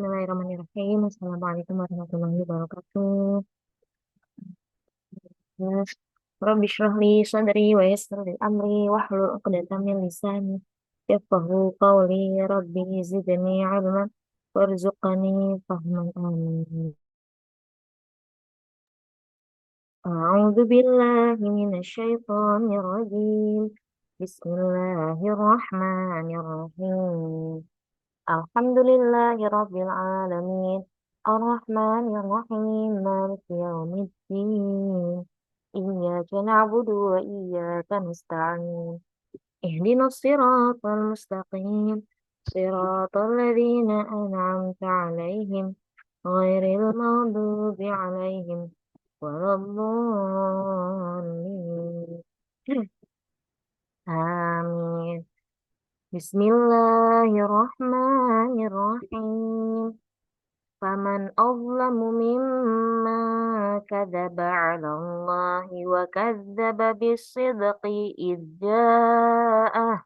Bismillahirrahmanirrahim. Assalamualaikum warahmatullahi wabarakatuh. Yes. Rabbi shrah li sadri wa yassir li amri wahlul 'uqdatam min lisani yafqahu qawli. Rabbi zidni 'ilman warzuqni fahman. Amin. A'udzu billahi minasy syaithanir rajim. Bismillahirrahmanirrahim. Alhamdulillahi Rabbil Alamin. Ar-Rahmanir-Rahim. Maliki yaumiddin. Iyyaka na'budu wa iyyaka nasta'in. Ihdinas siratal mustaqim. Siratal ladzina an'amta 'alaihim ghairil maghdubi 'alaihim waladdallin. Amin. Bismillahirrahmanirrahim. Faman azlamu mimman kadzaba 'ala Allahi wa kadzdzaba bis-sidqi idz jaa'ah.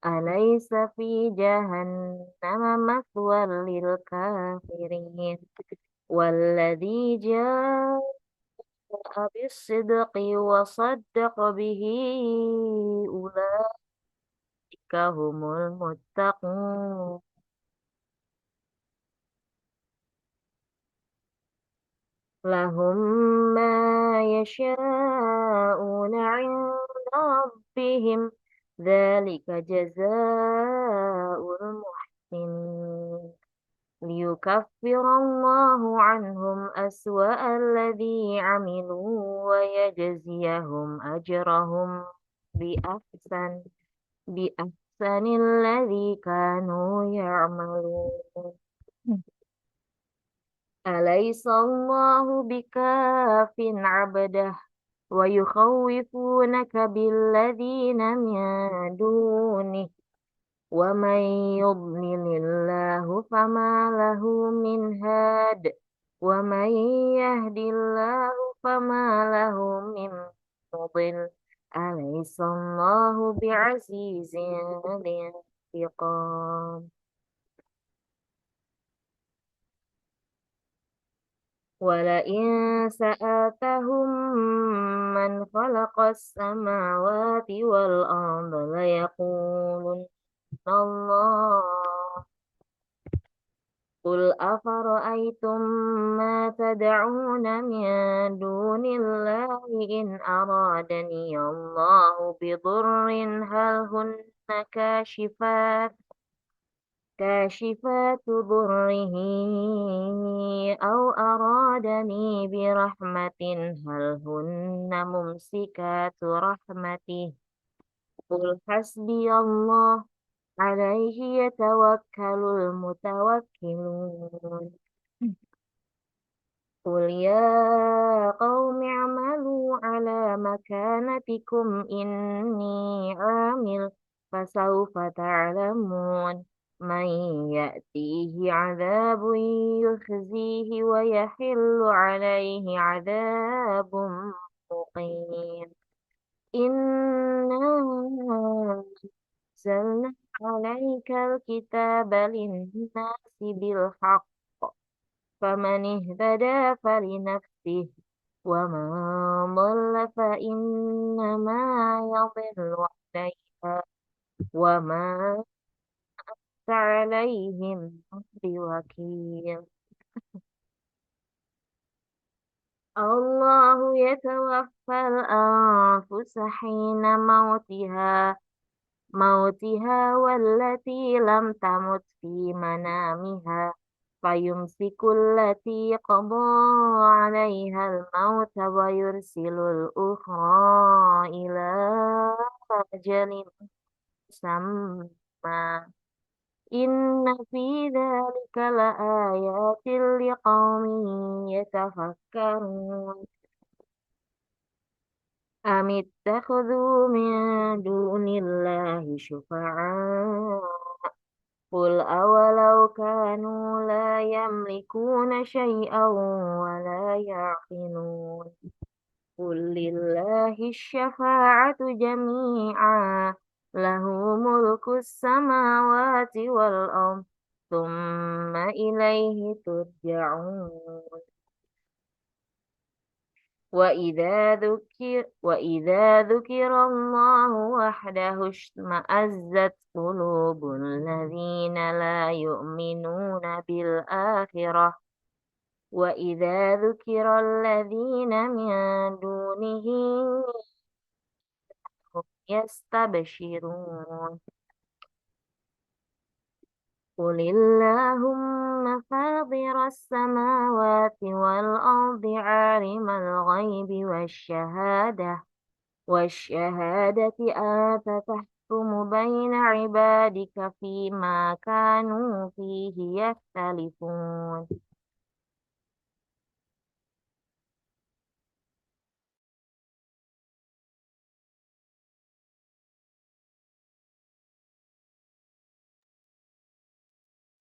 Alaysa fi jahannama mathwal lil kafirin. Walladzi jaa'a bis-sidqi wa saddaqa bihi ulaika humul muttaqun. Lahum ma yasha'una 'inda rabbihim dzalika jazaa'ul muhsinin liyukaffirallahu 'anhum aswa'alladzi 'amilu wa yajziyahum ajrahum bi ahsan bi ahsanil ladzi kanu ya'malun. Alaisallahu bikafin 'abdah wa yukhawifunaka billadzina min dunih wa man yudlilillahu fama lahu min had wa man yahdillahu fama lahu min mudil. Alaisallahu bi'azizin intiqam. ولئن سألتهم من خلق السماوات والأرض ليقولن الله. قل أفرأيتم ما تدعون من دون الله إن أرادني الله بضر هل هن كاشفات ضره أو أرادني برحمة هل هن ممسكات رحمته. قل حسبي الله عليه يتوكل المتوكلون. قل يا قوم اعملوا على مكانتكم إني عامل فسوف تعلمون من يأتيه عذاب يخزيه ويحل عليه عذاب مقيم. إنا أنزلنا عليك الكتاب للناس بالحق فمن اهتدى فلنفسه ومن ضل فإنما يضل عليها وما عليهم بوكيل. الله يتوفى الأنفس حين موتها والتي لم تمت في منامها فيمسك التي قضى عليها الموت ويرسل الأخرى إلى أجل مسمى. إن في ذلك لآيات لقوم يتفكرون. أم اتخذوا من دون الله شفعاء قل أولو كانوا لا يملكون شيئا ولا يعقلون. قل لله الشفاعة جميعا له ملك السماوات والأرض ثم إليه ترجعون وإذا ذكر الله وحده اشمأزت قلوب الذين لا يؤمنون بالآخرة وإذا ذكر الذين من دونه هم يستبشرون قل اللهم فاطر السماوات والأرض عالم الغيب والشهادة أنت تحكم بين عبادك فيما كانوا فيه يختلفون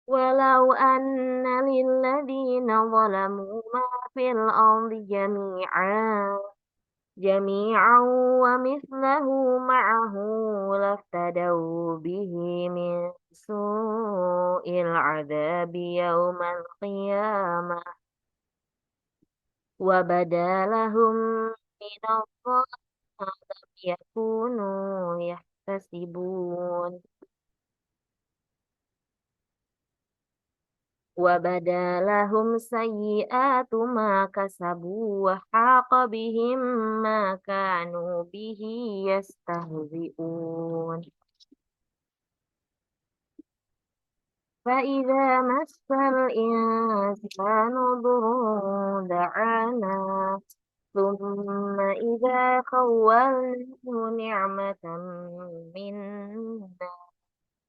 ولو أن للذين ظلموا ما في الأرض جميعا ومثله معه لافتدوا به من سوء العذاب يوم القيامة وبدا لهم من الله ما لم يكونوا يحتسبون وبدا لهم سيئات ما كسبوا وحاق بهم ما كانوا به يستهزئون فإذا مس الإنسان ضر دعانا ثم إذا خولناه نعمة منا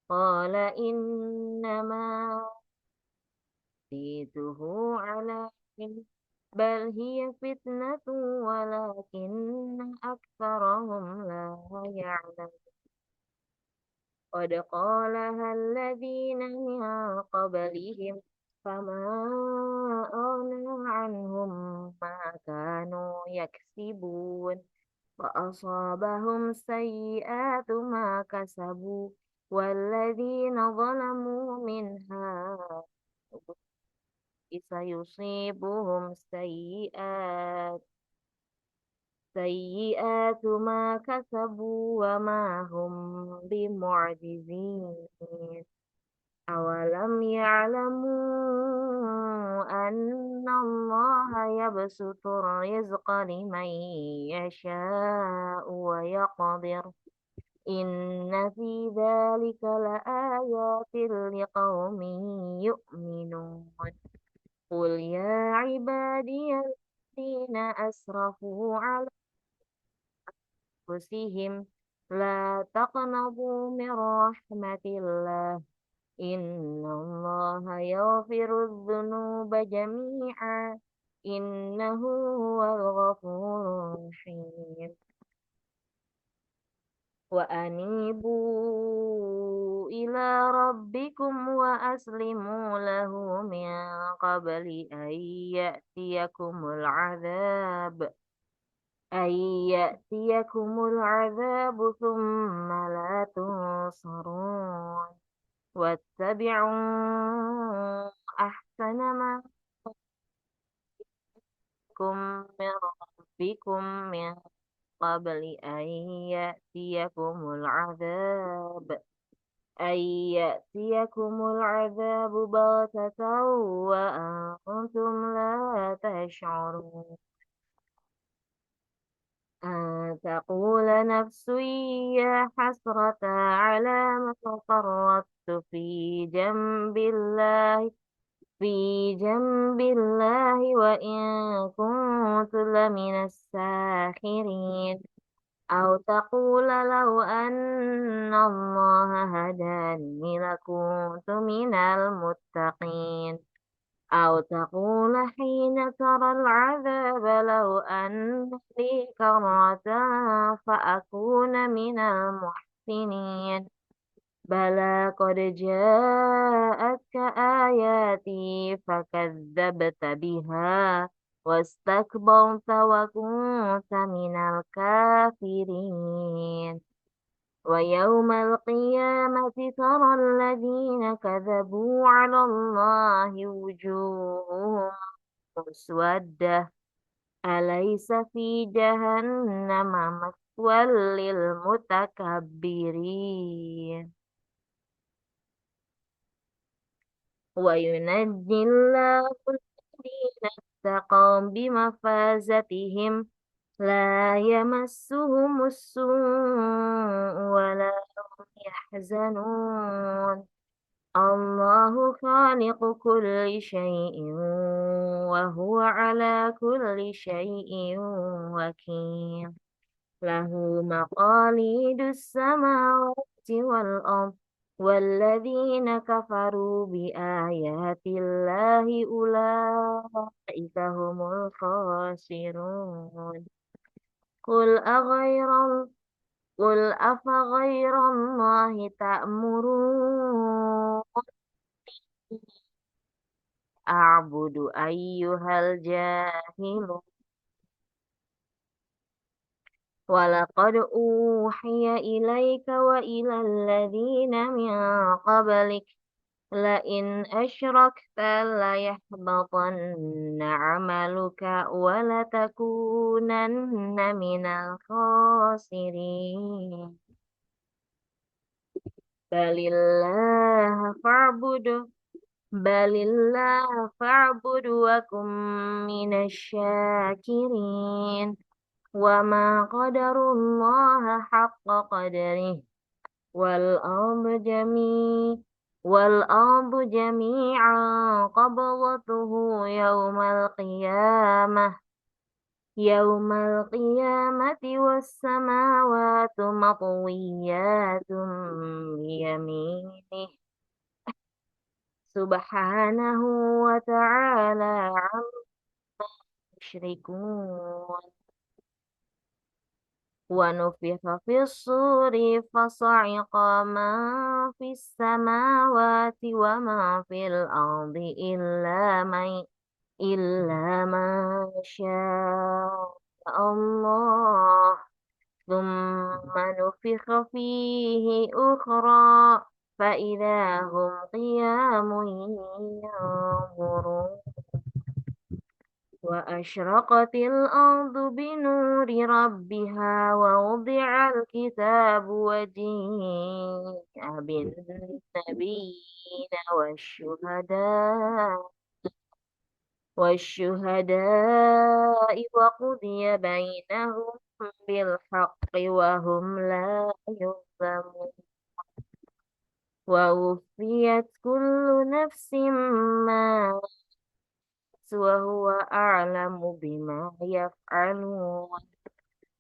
قال إنما أوتيته على علم بل هي فتنة ولكن أكثرهم لا يعلمون قد قالها الذين من قبلهم فما أغنى عنهم ما كانوا يكسبون فأصابهم سيئات ما كسبوا والذين ظلموا من هؤلاء سيصيبهم سيئات ما كسبوا وما هم بمعجزين أولم يعلموا أن الله يبسط الرزق لمن يشاء ويقدر إن في ذلك لآيات لقوم يؤمنون قل يا عبادي الذين أسرفوا على أنفسهم لا تقنطوا من رحمة الله إن الله يغفر الذنوب جميعا إنه هو الغفور الرحيم وأنيبوا إلى ربكم وأسلموا له من قبل أن يأتيكم العذاب ثم لا تنصرون واتبعوا أحسن ما أنزلكم من ربكم من قبل أن يأتيكم العذاب بغتة وأنتم لا تشعرون أن تقول نفس يا حسرة على ما فرطت في جنب الله وإن كنت لمن الساخرين أو تقول لو أن الله هداني لكنت من المتقين أو تقول حين ترى العذاب لو أن لي كرة فأكون من المحسنين بلى قد جاءتك آياتي فكذبت بها واستكبرت وكنت من الكافرين ويوم القيامة ترى الذين كذبوا على الله وجوههم مسودة أليس في جهنم مثوى للمتكبرين وينجي الله الذين اتقوا بمفازتهم لا يمسهم السوء ولا هم يحزنون الله خالق كل شيء وهو على كل شيء وكيل له مقاليد السماوات والأرض والذين كفروا بآيات الله أولئك هم الخاسرون قل أغير قل أفغير الله تأمرون أعبد أيها الجاهلون ولقد أوحي إليك وإلى الذين من قبلك لئن أشركت ليحبطن عملك ولتكونن من الخاسرين بل الله فاعبد بل الله فاعبد وكن من الشاكرين وما قدروا الله حق قدره والأرض جميع والأرض جميعا قبضته يوم القيامة والسماوات مطويات بيمينه سبحانه وتعالى عما يشركون ونفخ في الصور فصعق من في السماوات وما في الأرض إلا من شاء الله ثم نفخ فيه أخرى فإذا هم قيام ينظرون وأشرقت الأرض بنور ربها ووضع الكتاب وجيء بالنبيين والشهداء وقضي بينهم بالحق وهم لا يظلمون ووفيت كل نفس ما وهو أعلم بما يفعلون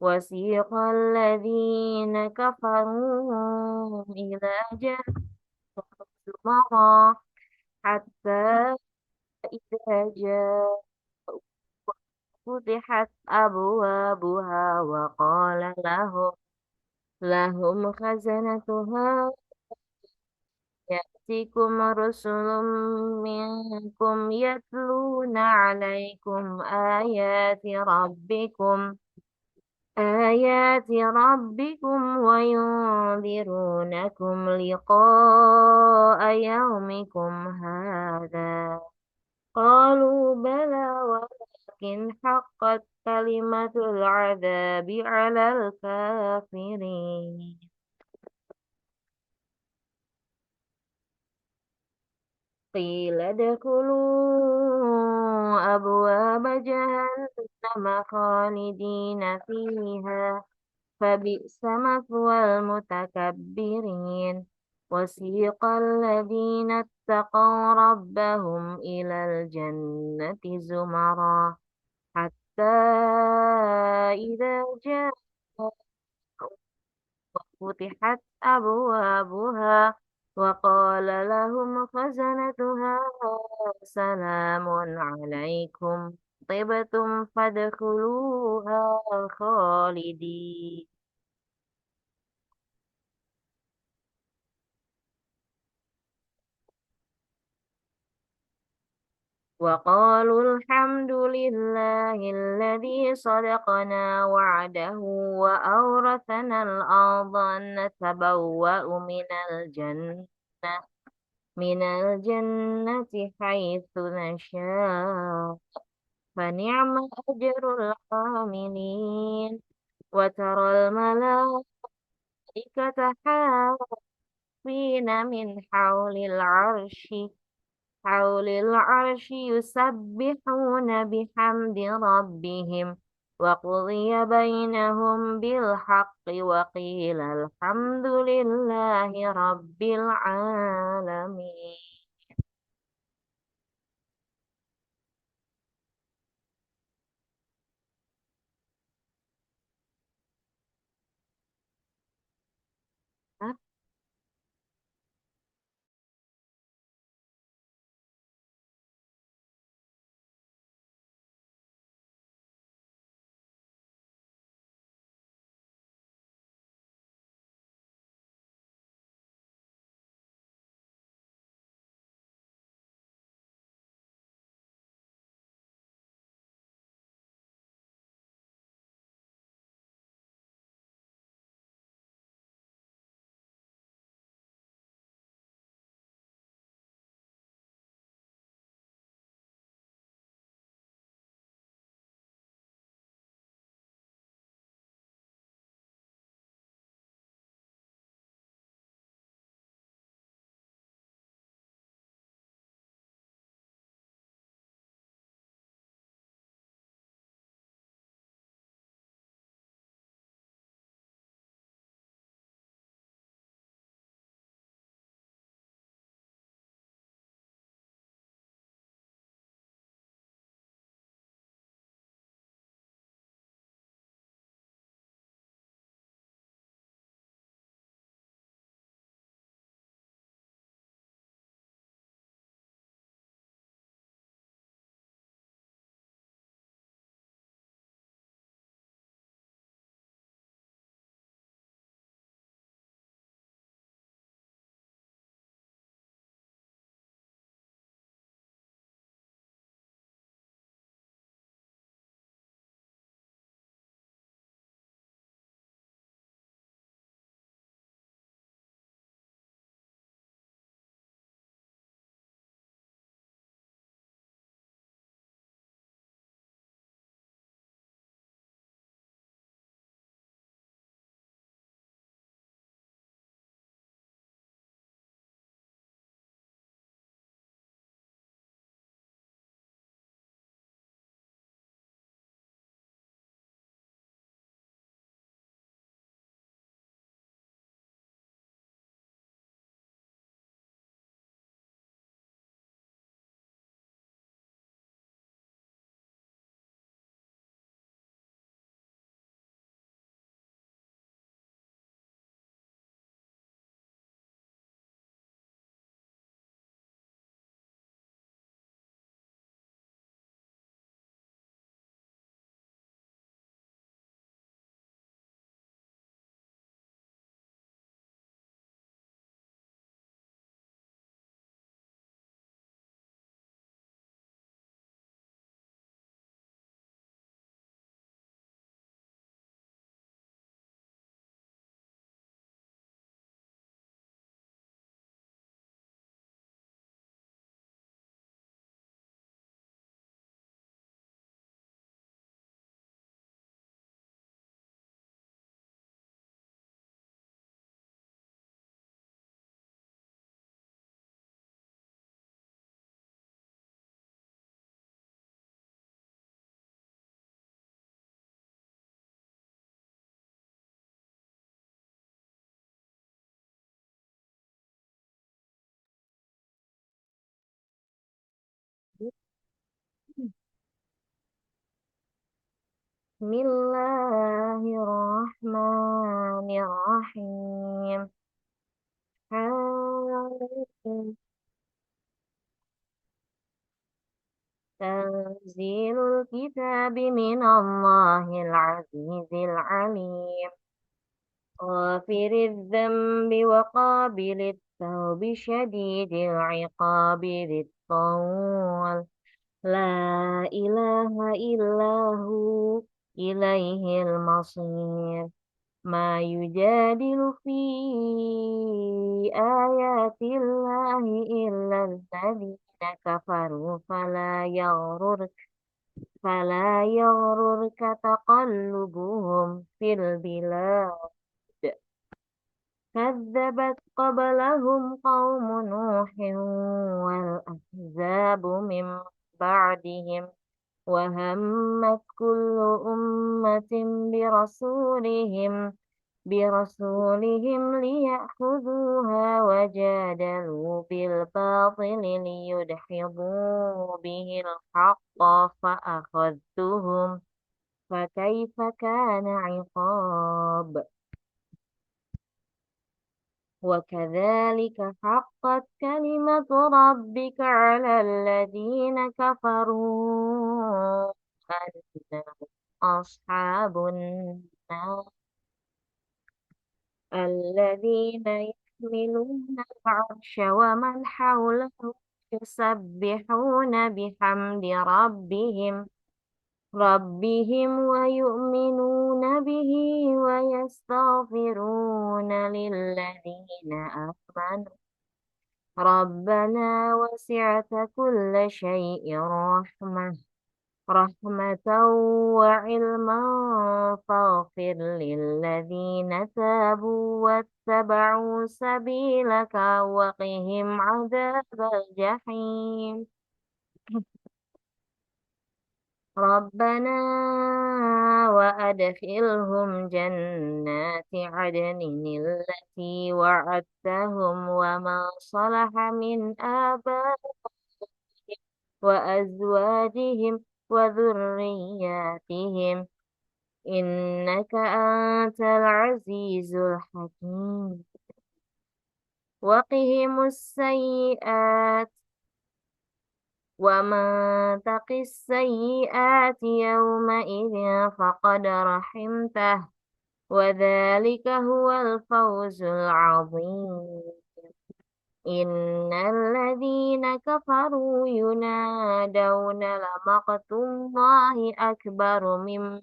وسيق الذين كفروا إلى جهنم زمرا حتى إذا جاء فتحت أبوابها وقال لهم خزنتها يأتيكم رسل منكم يتلون عليكم آيات ربكم وينذرونكم لقاء يومكم هذا قالوا بلى ولكن حقت كلمة العذاب على الكافرين قيل ادخلوا أبواب جهنم خالدين فيها فبئس مثوى المتكبرين وسيق الذين اتقوا ربهم إلى الجنة زمرا حتى إذا جاءوا فتحت أبوابها وقال لهم خزنتها سلام عليكم طبتم فادخلوها خالدين وقالوا الحمد لله الذي صدقنا وعده وأورثنا الأرض نتبوأ من الجنة حيث نشاء فنعم أجر العاملين وترى الملائكة حافين من حول العرش يسبحون بحمد ربهم وقضي بينهم بالحق وقيل الحمد لله رب العالمين. Bismillahirrahmanirrahim. Hamim. Tanzilul kitabi minallahil azizil alim. Ghafirid dzambi wa qabilit tawbi syadidil iqabi dzit لا إله إلا هو إليه المصير ما يجادل في آيات الله إلا الذين كفروا فلا يغررك تقلبهم في البلاد كذبت قبلهم قوم نوح والأحزاب من بعدهم وهمت كل أمة برسولهم ليأخذوها وجادلوا بالباطل ليدحضوا به الحق فأخذتهم فكيف كان عقاب وكذلك حقت كلمة ربك على الذين كفروا أنهم أصحاب النار الذين يحملون العرش ومن حوله يسبحون بحمد ربهم ويؤمنون به ويستغفرون للذين آمنوا ربنا وسعت كل شيء رحمة وعلما فاغفر للذين تابوا واتبعوا سبيلك وقهم عذاب الجحيم ربنا وأدخلهم جنات عدن التي وعدتهم وما صلح من آبائهم وأزواجهم وذرياتهم إنك أنت العزيز الحكيم وقهم السيئات ومن تق السيئات يومئذ فقد رحمته وذلك هو الفوز العظيم إن الذين كفروا ينادون لمقت الله أكبر من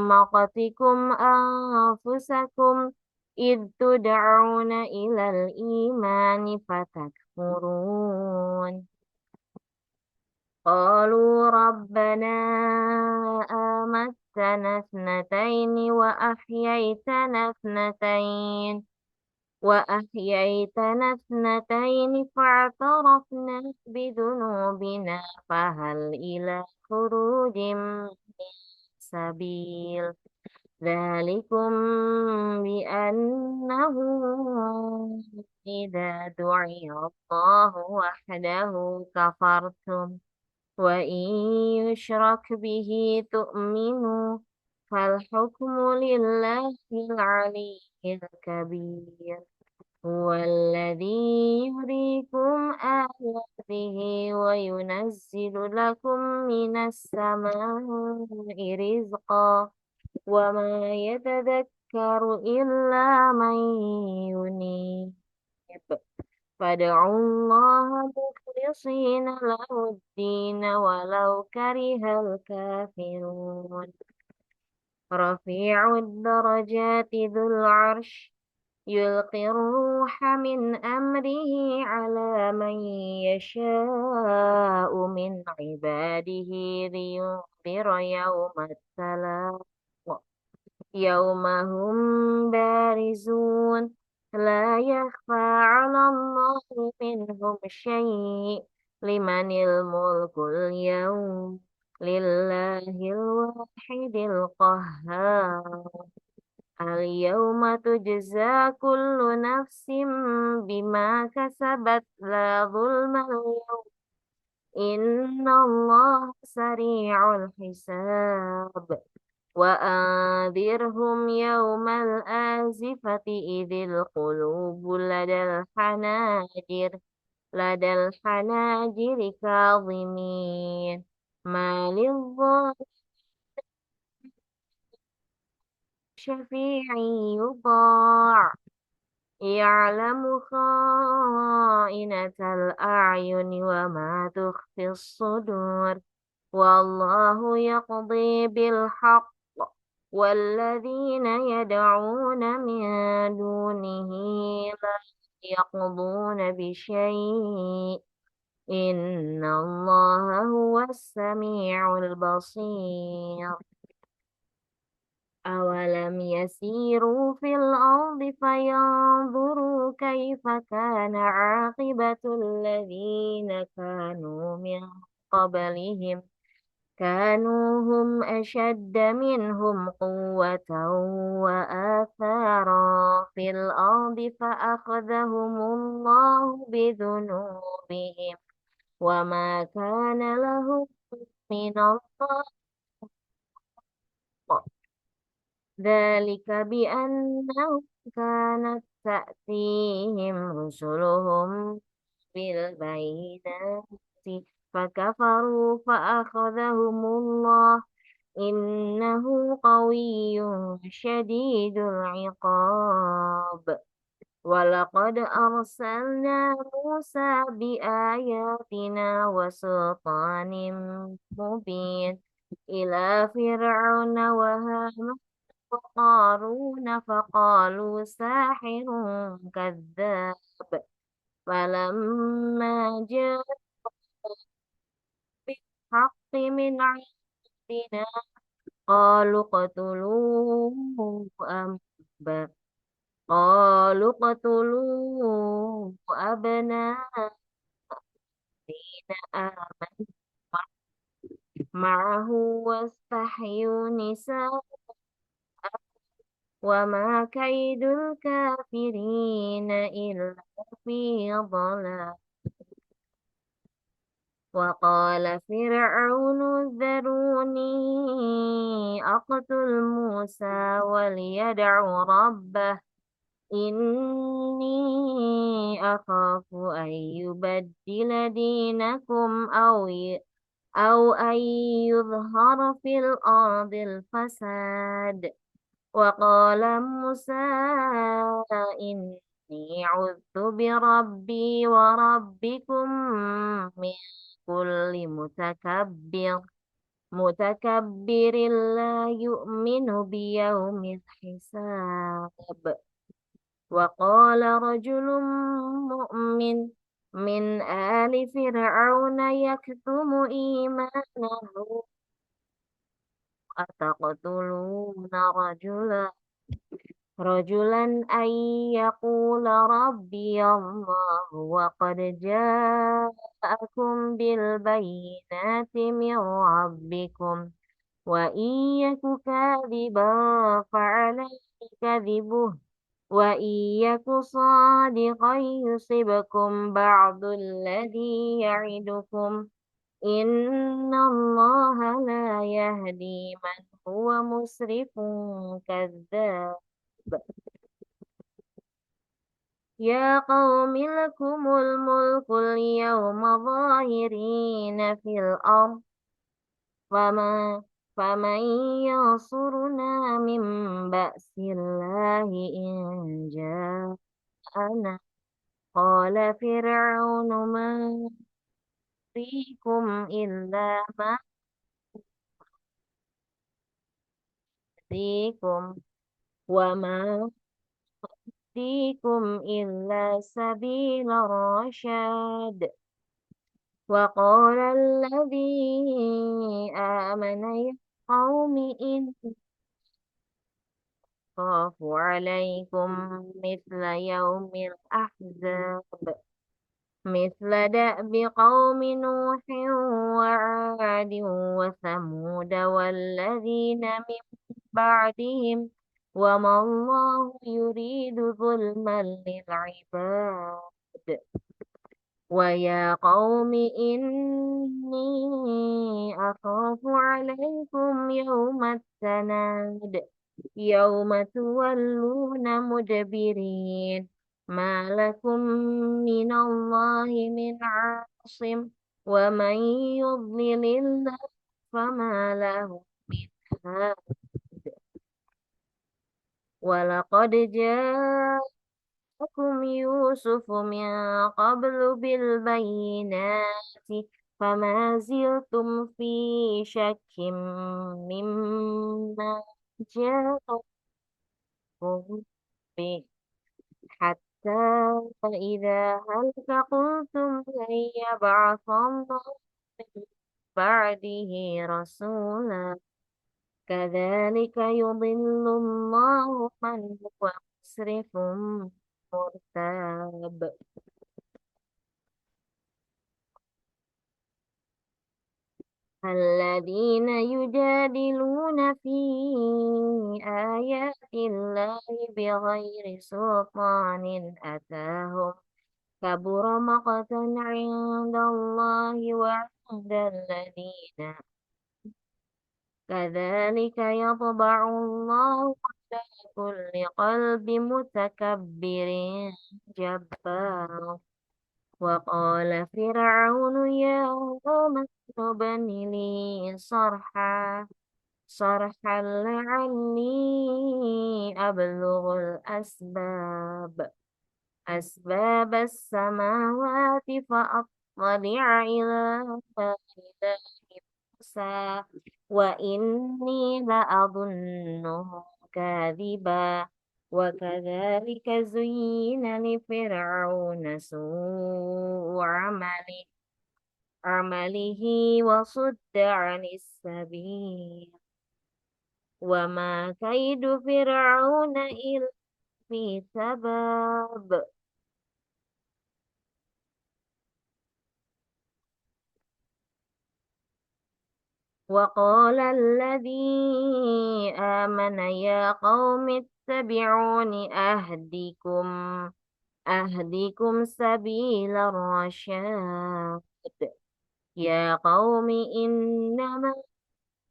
مقتكم أنفسكم إذ تدعون إلى الإيمان فتكفرون قالوا ربنا آمتنا اثنتين وأحييتنا اثنتين فاعترفنا بذنوبنا فهل إلى خروج من سبيل ذلكم بأنه إذا دعي الله وحده كفرتم وإن يشرك به تؤمنوا فالحكم لله العلي الكبير هو الذي يريكم آياته وينزل لكم من السماء رزقا وما يتذكر إلا من ينيب فادعوا الله مخلصين له الدين ولو كره الكافرون رفيع الدرجات ذو العرش يلقي الروح من أمره على من يشاء من عباده لينذر يوم هم بارزون لا يخفى على الله منهم شيء لمن الملك اليوم لله الواحد القهار اليوم تجزى كل نفس بما كسبت لا ظلم اليوم إن الله سريع الحساب وأنذرهم يوم الآزفة إذ القلوب لدى الحناجر كاظمين ما للظالم شفيع يطاع يعلم خائنة الأعين وما تخفي الصدور والله يقضي بالحق والذين يدعون من دونه لا يقضون بشيء إن الله هو السميع البصير أولم يسيروا في الأرض فينظروا كيف كان عاقبة الذين كانوا من قبلهم كانوا هم أشد منهم قوة وآثارا في الأرض فأخذهم الله بذنوبهم وما كان لهم من الله ذلك بأنهم كانت تأتيهم رسلهم بالبينات فكفروا فأخذهم الله إنه قوي شديد العقاب ولقد أرسلنا موسى بآياتنا وسلطان مبين إلى فرعون وهامان وقارون فقالوا ساحر كذاب فلما جاء بالحق من عندنا قالوا اقتلوه قالوا اقتلوه أبناء الذين آمنوا معه واستحيوا نساء وما كيد الكافرين إلا في ضلال وقال فرعون ذروني أقتل موسى وليدع ربه إني أخاف أن يبدل دينكم أو أن يظهر في الأرض الفساد وقال موسى إني عذت بربي وربكم من كل متكبر لا يؤمن بيوم الحساب وقال رجل مؤمن من آل فرعون يكتم إيمانه أتقتلون رجلا أن يقول ربي الله وقد جاءكم بالبينات من ربكم وإن يك كاذبا فعليه كذبه وإن يك صادقا يصبكم بعض الذي يعدكم إن الله لا يهدي من هو مسرف كذاب يا قوم لكم الملك اليوم ظاهرين في الأرض فما فمن ينصرنا من بأس الله إن جاءنا قال فرعون ما يريكم إلا ما يريكم وما يهديكم إلا سبيل الرشاد وقال الذي آمن يا قوم إن أخاف عليكم مثل يوم الأحزاب مثل دأب قوم نوح وعاد وثمود والذين من بعدهم وما الله يريد ظلما للعباد ويا قوم إني أخاف عليكم يوم التناد يوم تولون مدبرين ما لكم من الله من عاصم ومن يضلل الله فما له من هاد ولقد جاءكم جاءكم يوسف من قبل بالبينات فما زلتم في شك مما جاءكم به حتى إذا هلك قلتم لن يبعث الله من بعده رسولا كذلك يضل الله من هو مسرف مرتاب الذين يجادلون في آيات الله بغير سلطان أتاهم كبر مقتا عند الله وعند الذين كذلك يطبع الله على كل قلب متكبر جبار وقال فرعون يا هامان ابن لي صرحا لعلي أبلغ أسباب السماوات فأطلع إلى إله موسى وإني لأظنه كاذبا وكذلك زين لفرعون سوء عمله وصد عن السبيل وما كيد فرعون إلا في تباب وقال الذي آمن يا قوم اتبعون أهدكم سبيل الرشاد يا قوم إنما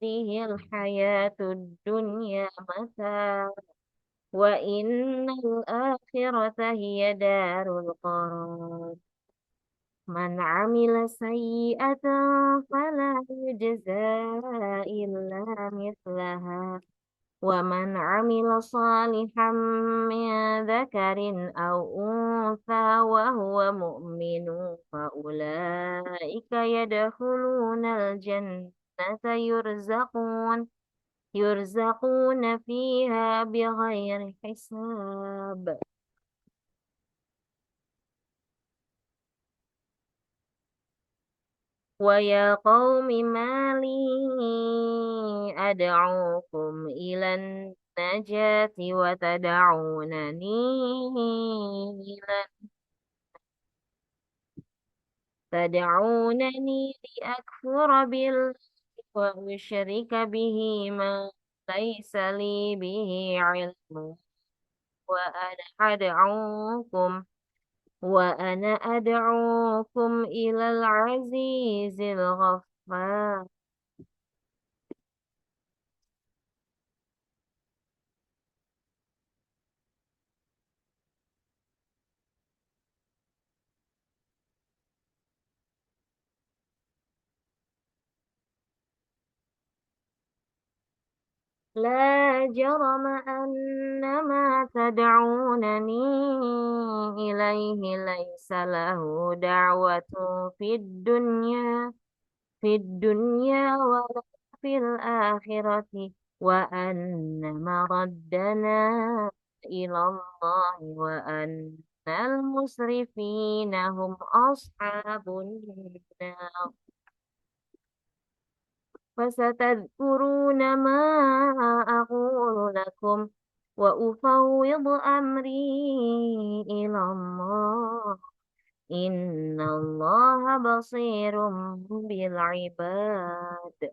هذه الحياة الدنيا متاع وإن الآخرة هي دار القرار من عمل سيئة فلا يجزى إلا مثلها ومن عمل صالحا من ذكر أو أنثى وهو مؤمن فأولئك يدخلون الجنة يرزقون فيها بغير حساب ويا قوم ما لي أدعوكم إلى النجاة تدعونني لأكفر بالله وأشرك به ما ليس لي به علم وأنا أدعوكم وأنا أدعوكم إلى العزيز الغفار لا جرم أن ما تدعونني إليه ليس له دعوة في الدنيا ولا في الآخرة وأن مردنا إلى الله وأن المسرفين هم أصحاب النار فستذكرون ما أقول لكم وأفوض أمري إلى الله إن الله بصير بالعباد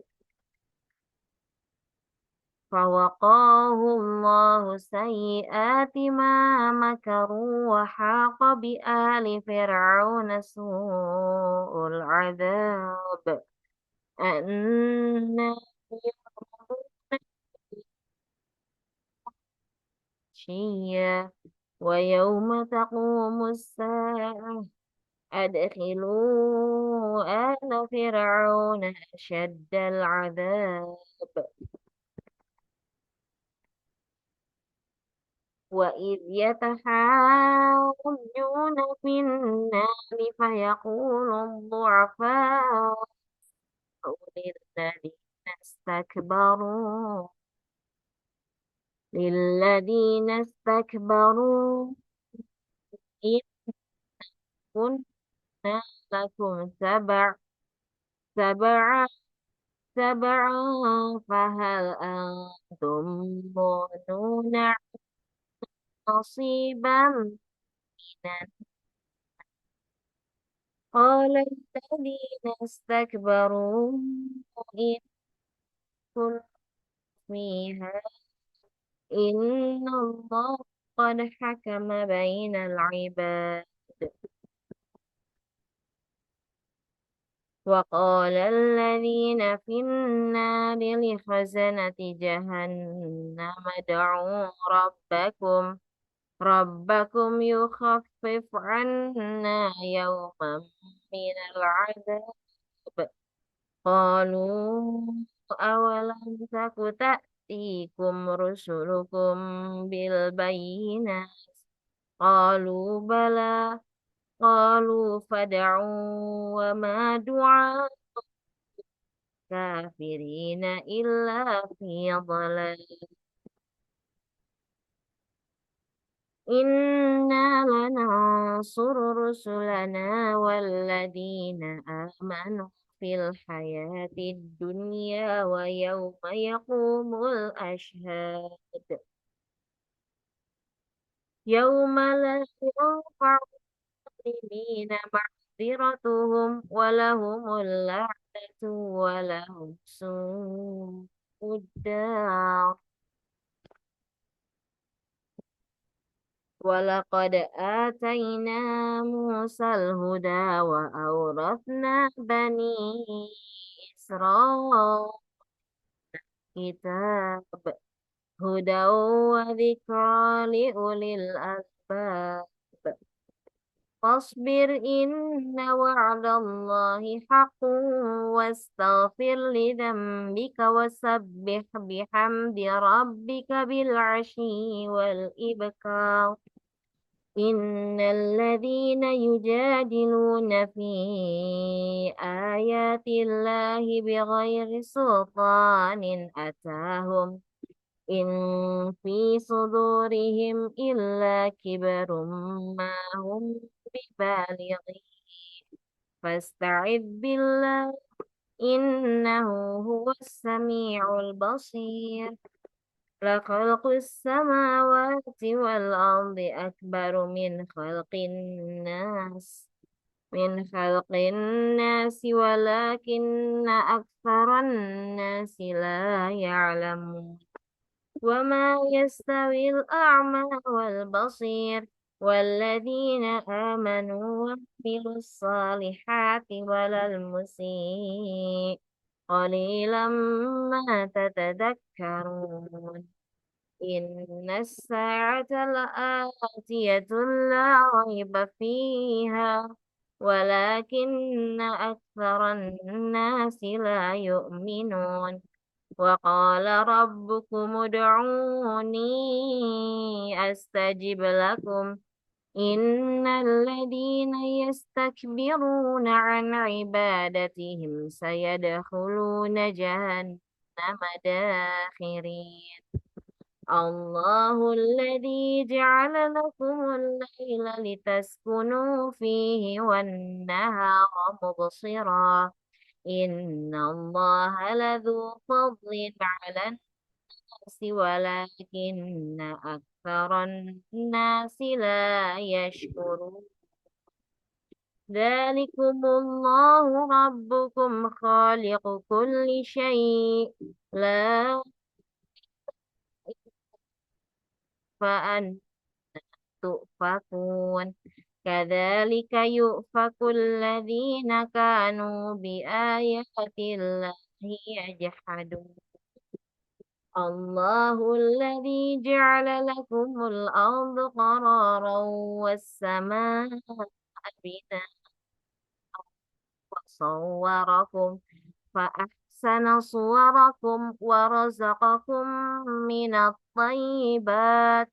فوقاه الله سيئات ما مكروا وحاق بآل فرعون سوء العذاب أن عشيا ويوم تقوم الساعة أدخلوا آل فرعون أشد العذاب وإذ يتحاجون في النار فيقول الضعفاء للذين استكبروا للذين استكبروا إن كنا لكم تبعا تبعا فهل أنتم مغنون نصيبا من قال الذين استكبروا إن كنا فيها إن الله قد حكم بين العباد وقال الذين في النار لخزنة جهنم ادعوا ربكم يخفف عنا يوما من العذاب قالوا أولم تك تأتيكم رسلكم بالبينات قالوا بلى قالوا فادعوا وما دعاء الكافرين إلا في ضلال إنا لننصر رسلنا والذين آمنوا في الحياة الدنيا ويوم يقوم الأشهاد يوم لا ينفع الظالمين معذرتهم ولهم اللعنة ولهم سوء الدار ولقد آتينا موسى الهدى وأورثنا بني إسرائيل كتاب هدى وذكرى لأولي الألباب فاصبر إن وعد الله حق واستغفر لذنبك وسبح بحمد ربك بالعشي والإبكار إن الذين يجادلون في آيات الله بغير سلطان أتاهم إن في صدورهم إلا كبر ما هم ببالغين فاستعذ بالله إنه هو السميع البصير لخلق السماوات والأرض أكبر من خلق الناس ولكن أكثر الناس لا يعلمون وما يستوي الأعمى والبصير والذين آمنوا وعملوا الصالحات ولا المسيء قليلا ما تتذكرون إن الساعة لآتية لا ريب فيها ولكن أكثر الناس لا يؤمنون وقال ربكم ادعوني أستجب لكم إن الذين يستكبرون عن عبادتهم سيدخلون جهنم داخرين الله الذي جعل لكم الليل لتسكنوا فيه والنهار مبصرا إن الله لذو فضل على الناس ولكن أكثر الناس لا يشكرون ذلكم الله ربكم خالق كل شيء لا فأنتم تؤفكون كذلك يؤفك الذين كانوا بآيات الله يجحدون الله الذي جعل لكم الأرض قرارا والسماء بناء وصوركم فأحسن صوركم ورزقكم من الطيبات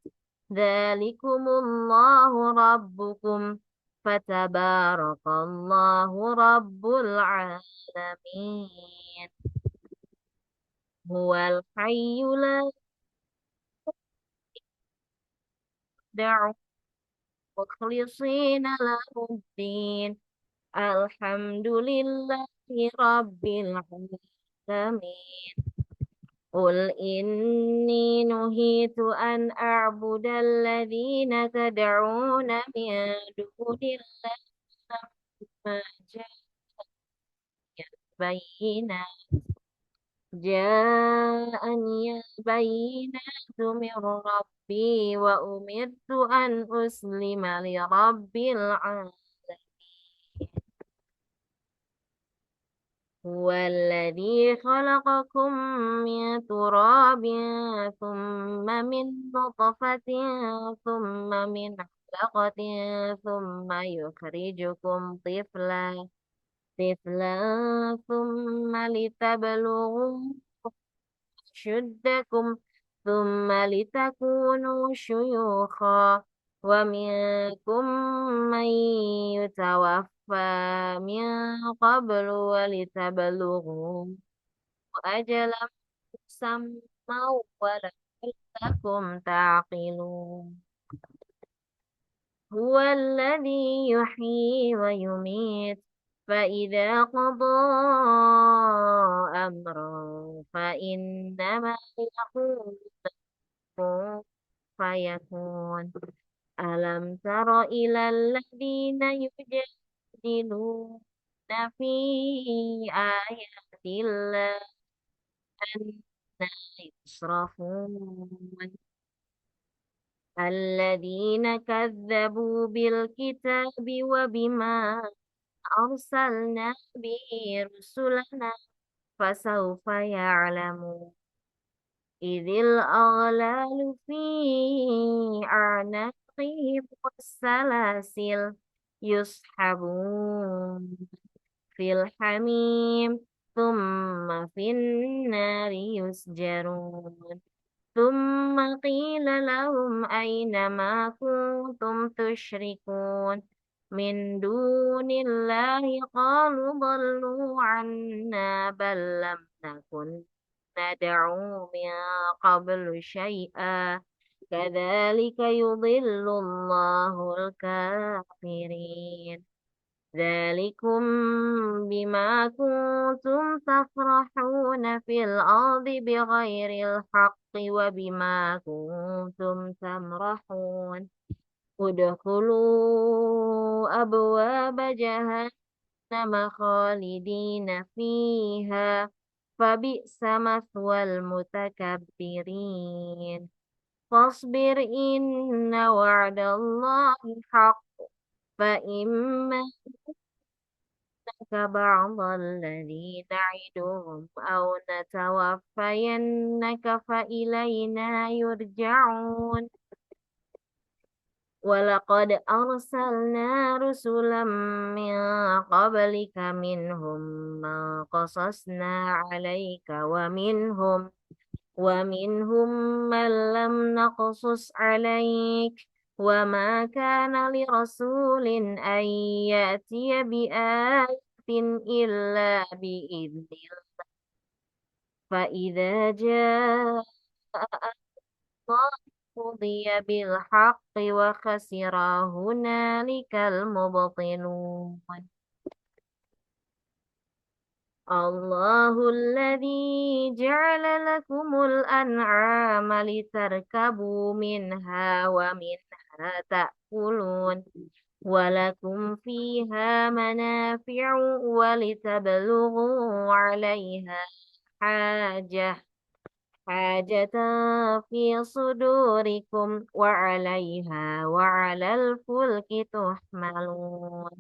ذلكم الله ربكم فتبارك الله رب العالمين. هو الحي لا يدع مخلصين له الدين الحمد لله رب العالمين. قل إني نهيت أن أعبد الذين تدعون من دون الله ما جاءني البينات من ربي وأمرت أن أسلم لرب العالمين. هو الذي خلقكم من تراب ثم من نطفة ثم من علقة ثم يخرجكم طفلا ثم لتبلغوا أشدكم ثم لتكونوا شيوخا ومنكم من يتوفى من قبل ولتبلغوا أجلا مسمى ولعلكم تعقلون. هو الذي يحيي ويميت فإذا قضى أمرا فإنما يقول كن فيكون. ألم تر إلى الذين يجادلون في آيات الله أنى يصرفون الذين كذبوا بالكتاب وبما أرسلنا به رسلنا فسوف يعلمون إذ الأغلال في أعناقهم والسلاسل يسحبون في الحميم ثم في النار يسجرون ثم قيل لهم أين ما كنتم تشركون من دون الله قالوا ضلوا عنا بل لم نكن ندعو من قبل شيئا كذلك يضل الله الكافرين. ذلكم بما كنتم تفرحون في الأرض بغير الحق وبما كنتم تمرحون ادخلوا أبواب جهنم خالدين فيها فبئس مثوى المتكبرين. فاصبر إن وعد الله حق فإما بعض الذي نعدهم أو نتوفينك فإلينا يرجعون. ولقد أرسلنا رسلا من قبلك منهم من قصصنا عليك ومنهم من لم نقصص عليك وما كان لرسول أن يأتي بآية إلا بإذن الله فإذا جاء الله قضي بالحق وخسر هنالك المبطلون. الله الذي جعل لكم الأنعام لتركبوا منها ومنها تأكلون ولكم فيها منافع ولتبلغوا عليها حاجة في صدوركم وعليها وعلى الفلك تحملون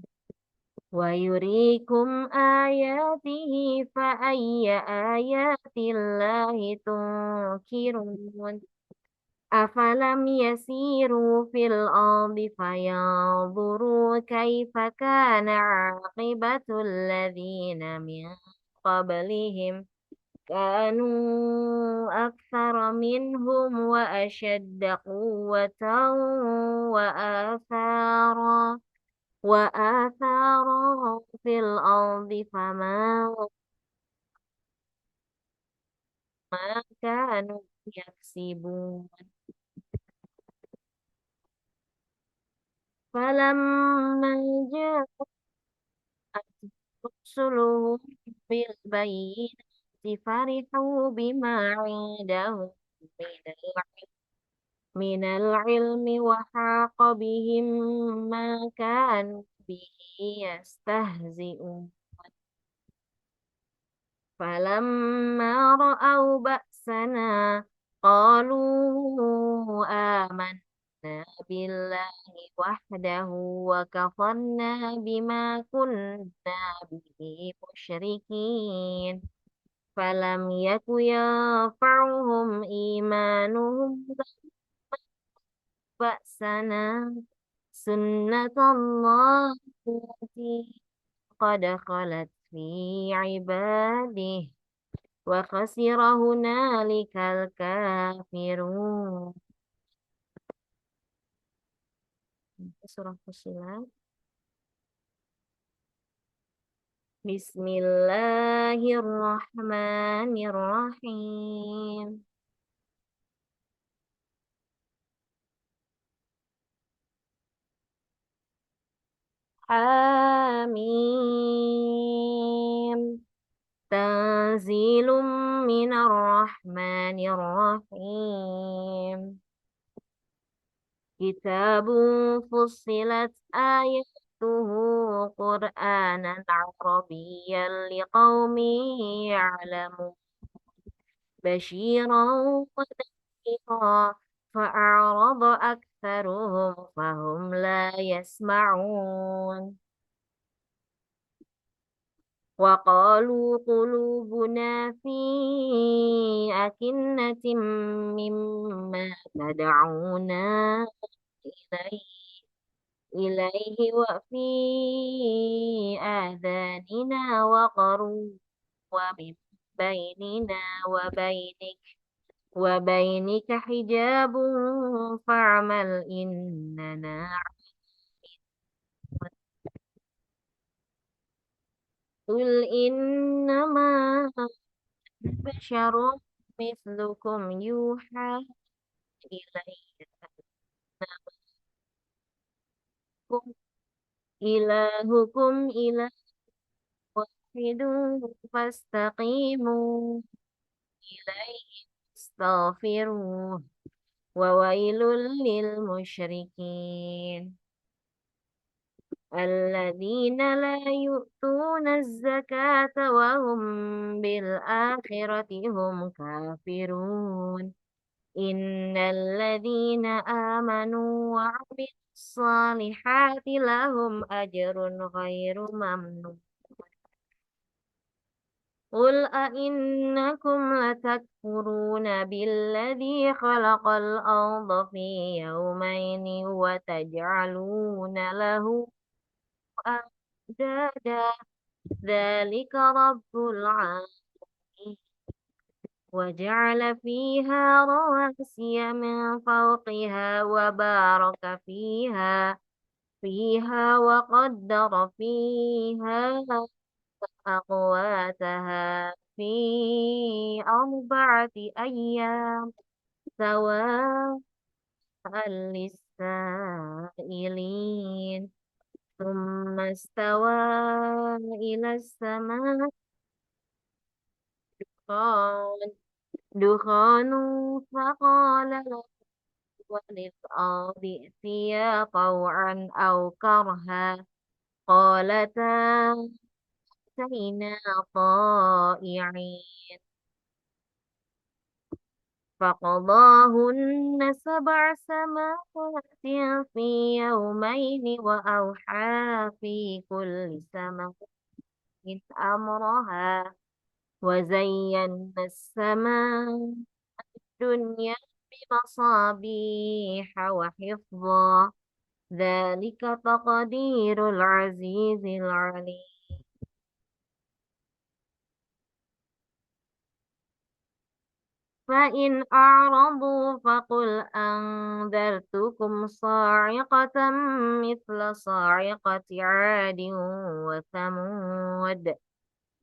ويريكم آياته فأي آيات الله تنكرون. أفلم يسيروا في الأرض فينظروا كيف كان عاقبة الذين من قبلهم كانوا أكثر منهم وأشد قوة وآثارا في الأرض ما كانوا يكسبون فلما جاءت رسلهم بالبينات فرحوا بما عندهم من العلم وحاق بهم ما كانوا به يستهزئون فلما رأوا بأسنا قالوا آمنا بالله وحده وكفرنا بما كنا به مشركين فلم يك ينفعهم إيمانهم بأسنا سنة الله التي قد خلت في عباده وخسر هنالك الكافرون. Surah Fussilat. Bismillahirrahmanirrahim. Hamim. Tanzilum minar rahmanir rahim. Kitabun fussilat ayatuhu Qur'anan Arabiyyan liqaumin ya'lamun basyiran wa nadhira fa'arada aktsaruhum fahum la yasma'un wa qalu qulubuna fi akinnatin mimma tad'una إليه وفي آذاننا وقر ومن بيننا وبينك حجاب فاعمل إننا قل إنما بشر مثلكم يوحى إلي أنكم إلهكم إله واحد فاستقيموا إليه استغفروه وويل للمشركين الذين لا يؤتون الزكاة وهم بالآخرة هم كافرون إن الذين آمنوا وعملوا الصالحات لهم أجر غير ممنون قل أئنكم لتكفرون بالذي خلق الأرض في يومين وتجعلون له أندادا ذلك رب العالمين وجعل فيها رواسي من فوقها وبارك فيها وقدر فيها أقواتها في 4 أيام سواء للسائلين ثم استوى إلى السماء قال دخان فقال له وللأرض ائتيا طوعا أو كرها قالتا أتينا طائعين فقضاهن 7 سماوات في يومين وأوحى في كل سماء أمرها وزينا السماء الدنيا بمصابيح وحفظا ذلك تقدير العزيز العليم فإن أعرضوا فقل أنذرتكم صاعقة مثل صاعقة عاد وثمود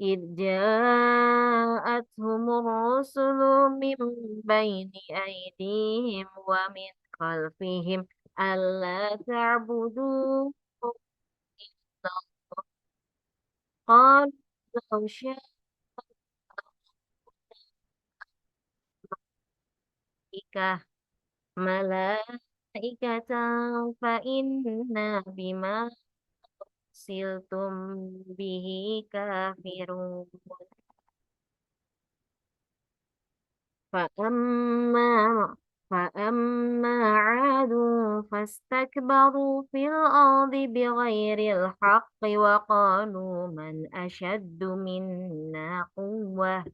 إذ جاءتهم الرسل من بين أيديهم ومن خلفهم ألا تعبدوا إلا الله قالوا لو شاء ملائكة فإنا بما أرسلتم به كافرون فأما فأما عاد فاستكبروا في الأرض بغير الحق وقالوا من أشد منا قوة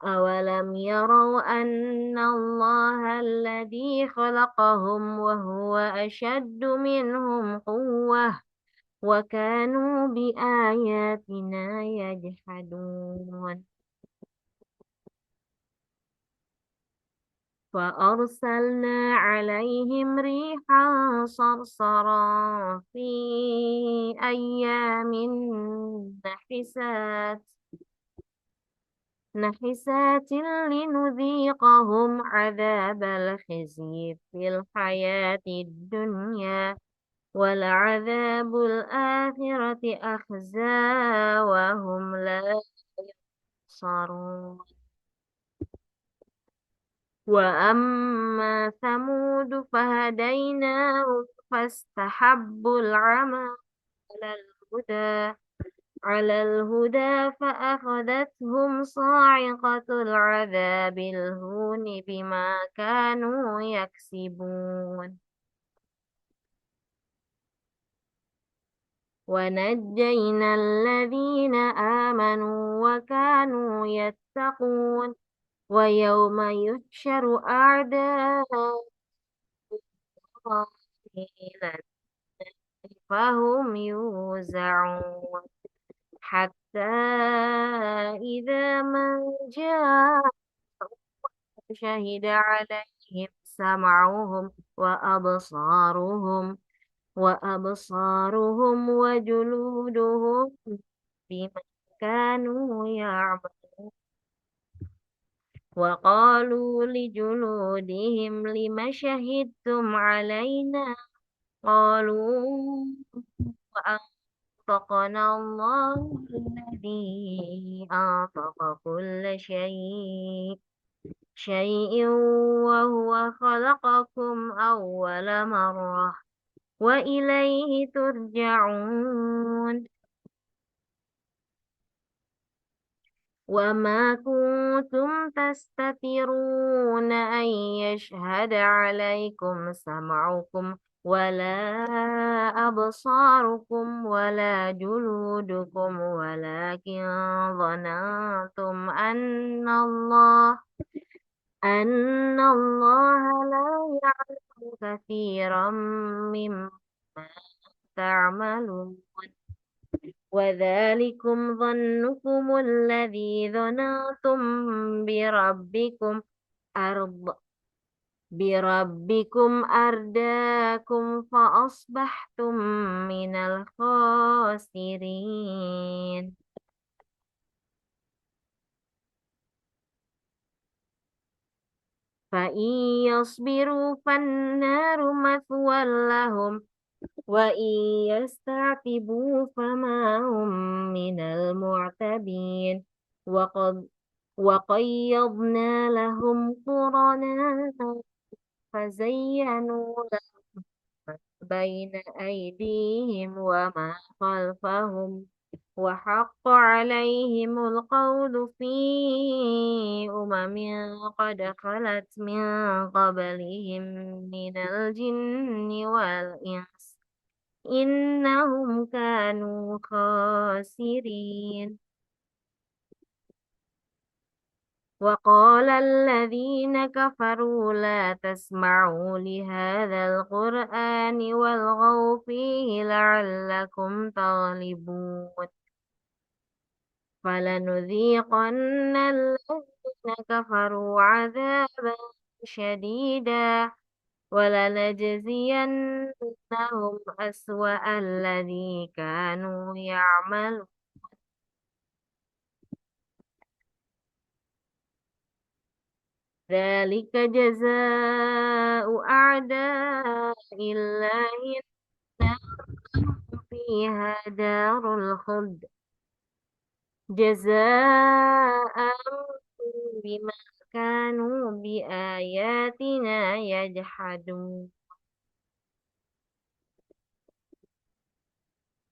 أولم يروا أن الله الذي خلقهم وهو أشد منهم قوة وكانوا بآياتنا يجحدون فأرسلنا عليهم ريحا صرصرا في أيام نحسات لنذيقهم عذاب الخزي في الحياة الدنيا ولعذاب الآخرة أخزى وهم لا ينصرون وأما ثمود فهديناهم فاستحبوا العمى على الهدى فأخذتهم صاعقة العذاب الهون بما كانوا يكسبون ونجينا الذين آمنوا وكانوا يتقون ويوم يحشر أعداء الله إلى النار فهم يوزعون حتى إذا ما جاء شهد عليهم سمعهم وأبصارهم وجلودهم بما كانوا يعملون وقالوا لجلودهم لم شهدتم علينا قالوا أنطقنا الله الذي أنطق كل شيء وهو خلقكم أول مرة وإليه ترجعون وما كنتم تستترون أن يشهد عليكم سمعكم ولا أبصاركم ولا جلودكم ولكن ظننتم أن الله لا يعلم كثيرا مما تعملون وذلكم ظنكم الذي ظننتم بربكم أرض أرداكم فأصبحتم من الخاسرين فإن يصبروا فالنار مثوى لهم وإن يستعتبوا فما هم من المعتبين وقد وقيضنا لهم قرناء فزينوا لهم بين أيديهم وما خلفهم وحق عليهم القول في قد خلت من قبلهم من الجن والإنس إنهم كانوا خاسرين وقال الذين كفروا لا تسمعوا لهذا القرآن والغوا فيه لعلكم تغلبون فلنذيقن الذين كفروا عذابا شديدا ولنجزينهم أسوأ الذي كانوا يعملون ذلك جزاء أعداء الله النار فيها دار الخلد جزاء بما كانوا بآياتنا يجحدون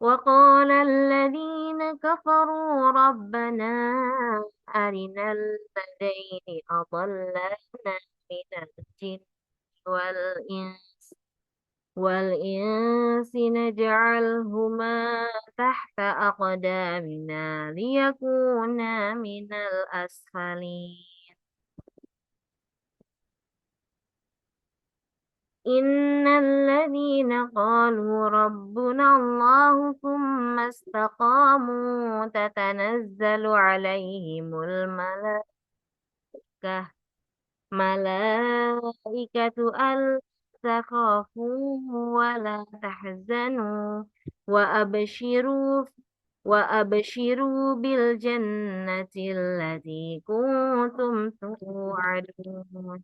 وقال الذين كفروا ربنا أرنا الذين أضلنا من الجن والإنس نجعلهما تحت أقدامنا ليكونا من الأسفلين إن الذين قالوا ربنا الله ثم استقاموا تتنزل عليهم ملائكة ألا تخافوا ولا تحزنوا وأبشروا بالجنة التي كنتم توعدون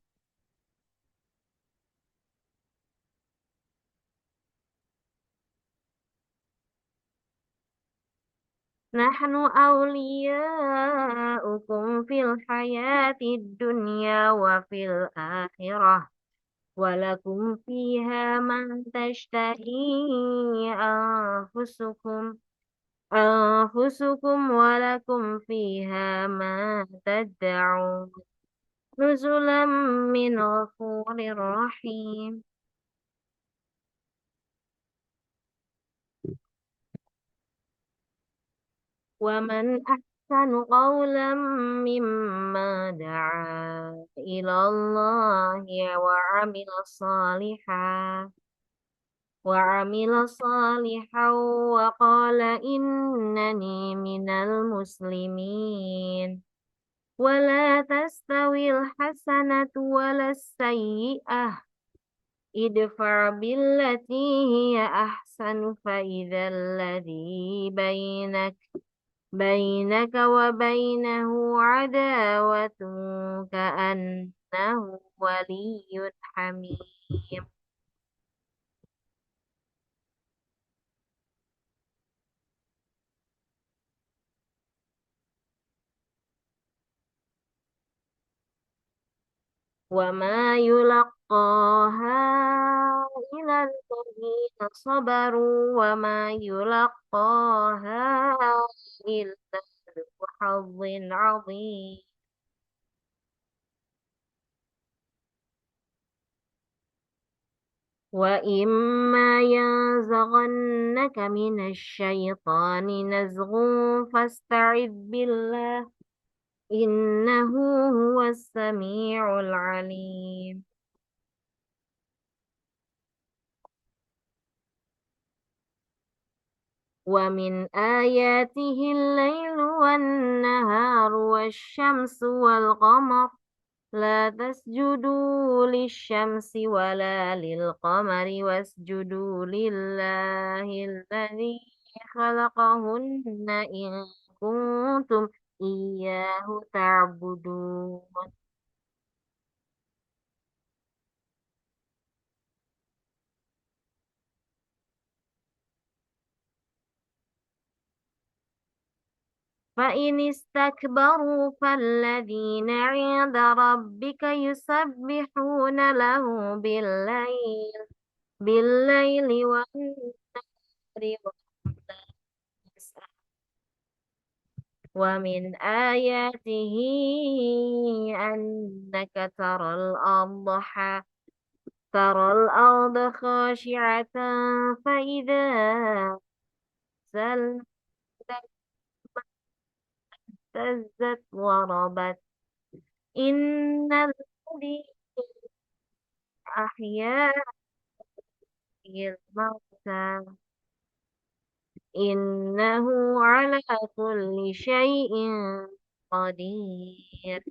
نحن أولياؤكم في الحياة الدنيا وفي الآخرة ولكم فيها ما تشتهي أنفسكم ولكم فيها ما تدعون نزلا من غفور رحيم ومن أحسن قولا مما دعا إلى الله وعمل صالحا وقال إنني من المسلمين ولا تستوي الحسنة ولا السيئة ادفع بالتي هي أحسن فإذا الذي بينك وبينه عداوة كأنه ولي حميم وما يلقاها إلا الذين صبروا وما يلقاها إلا ذو حظ عظيم وإما ينزغنك من الشيطان نزغ فاستعذ بالله إنه هو السميع العليم ومن آياته الليل والنهار والشمس والقمر لا تسجدوا للشمس ولا للقمر واسجدوا لله الذي خلقهن إن كنتم إياه تعبدون فإن استكبروا فالذين عند ربك يسبحون له بالليل والنهار ومن آياته أنك ترى الأرض خاشعة فإذا زلزلت اهتزت وربت إن الذي أحيا الموتى إنه على كل شيء قدير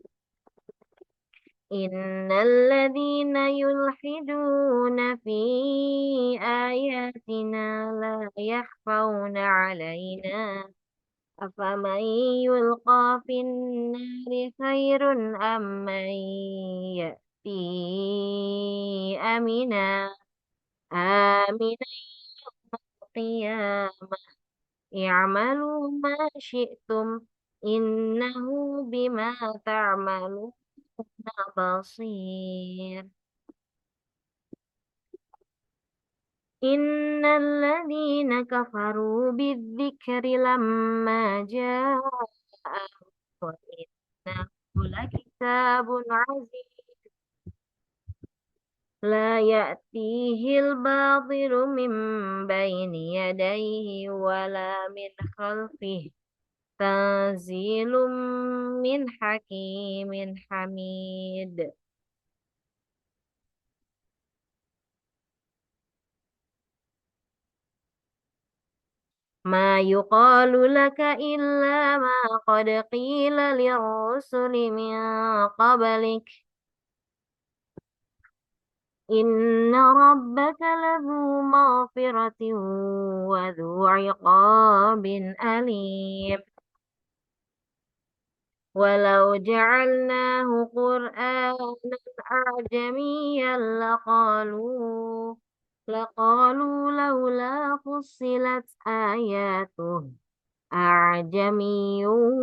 Innal ladzina yulhiduna fi ayatina la yakhfawna alaina afaman yulqa fin nari khairun amman ya'ti amina qiyamah i'malu ma syi'tum innahu bima ta'maluna basir. Innal ladzina kafaru bidzikri lamma ja'ahum wa innahu lakitabun aziz la ya'tihil batilu min bayni yadayhi wala min khalfihi tanzilum min hakimin hamid. Ma yuqalu laka illa ma qad qila lirrusuli min qablik. Inna rabbaka ladhu maghfiratin wa dhu iqabin alim. Walau ja'alnahu Qur'anan a'jamiyyan laqalu laula fussilat ayatuh a'jamiyyun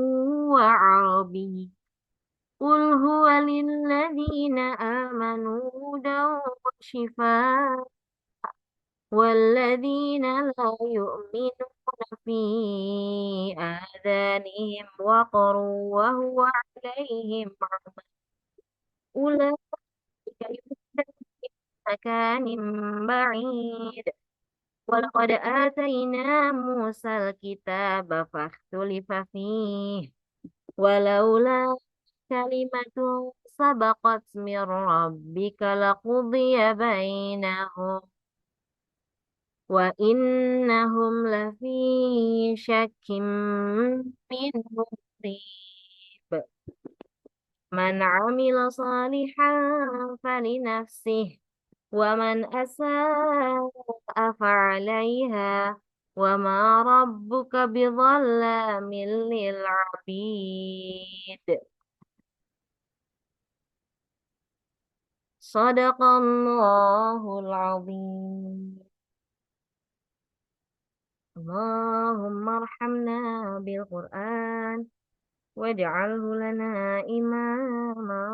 wa 'arabiy. Qul huwa lilladzina amanu hudan wa shifaa walladzina la yu'minuna fi آذانهم وقر وهو عليهم عمى أولئك يهدون في مكان بعيد ولقد آتينا موسى الكتاب فاختلف فيه ولولا كلمة سبقت من ربك لقضي بينهم وإنهم لفي شك منه مريب من عمل صالحا فلنفسه ومن أساء فعليها وما ربك بظلام للعبيد صدق الله العظيم اللهم ارحمنا بالقرآن واجعله لنا إماما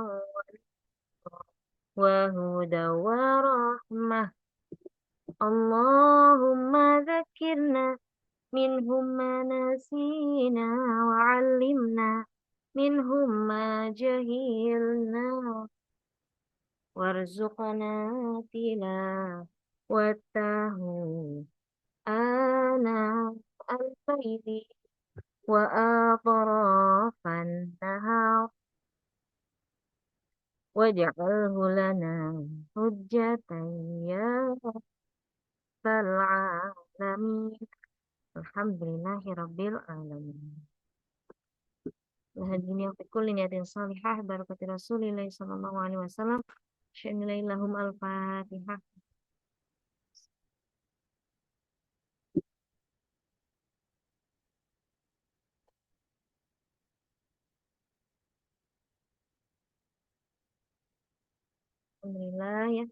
وهدى ورحمة اللهم ذكرنا منهم ما نسينا وعلمنا منهم ما جهلنا وارزقنا تلاوته آناء الليل وأطراف النهار واجعله لنا حجة يا رب العالمين الحمد لله رب العالمين وهديني في كل نية صالحة بركة رسول الله صلى الله عليه وسلم شأن لهم الفاتحة Alhamdulillah ya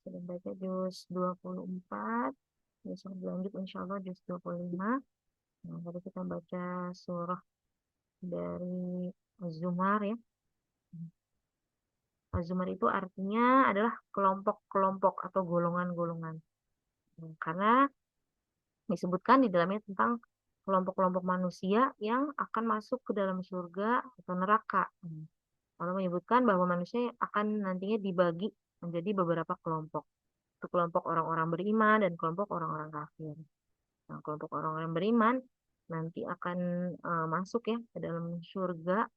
sudah baca juz 24. Besok lanjut insya Allah juz 25. Nah, tadi kita baca surah dari Az-Zumar ya. Az-Zumar itu artinya adalah kelompok-kelompok atau golongan-golongan. Karena disebutkan di dalamnya tentang kelompok-kelompok manusia yang akan masuk ke dalam surga atau neraka. Allah menyebutkan bahwa manusia akan nantinya dibagi menjadi beberapa kelompok. Itu kelompok orang-orang beriman dan kelompok orang-orang kafir. Nah, kelompok orang-orang beriman nanti akan masuk ya ke dalam surga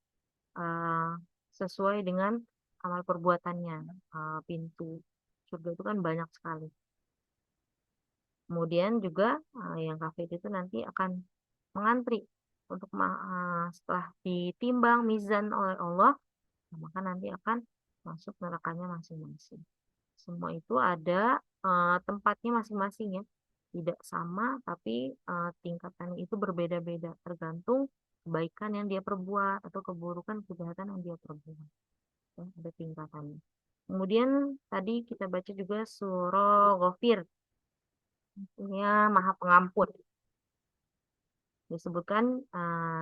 eh, sesuai dengan amal perbuatannya. Pintu surga itu kan banyak sekali. Kemudian juga yang kafir itu nanti akan mengantri untuk setelah ditimbang mizan oleh Allah, maka nanti akan masuk nerakanya masing-masing. Semua itu ada tempatnya masing-masing ya. Tidak sama, tapi tingkatannya itu berbeda-beda tergantung kebaikan yang dia perbuat atau keburukan kejahatan yang dia perbuat. Ya, ada tingkatannya. Kemudian tadi kita baca juga surah Ghafir, artinya Maha Pengampun. Disebutkan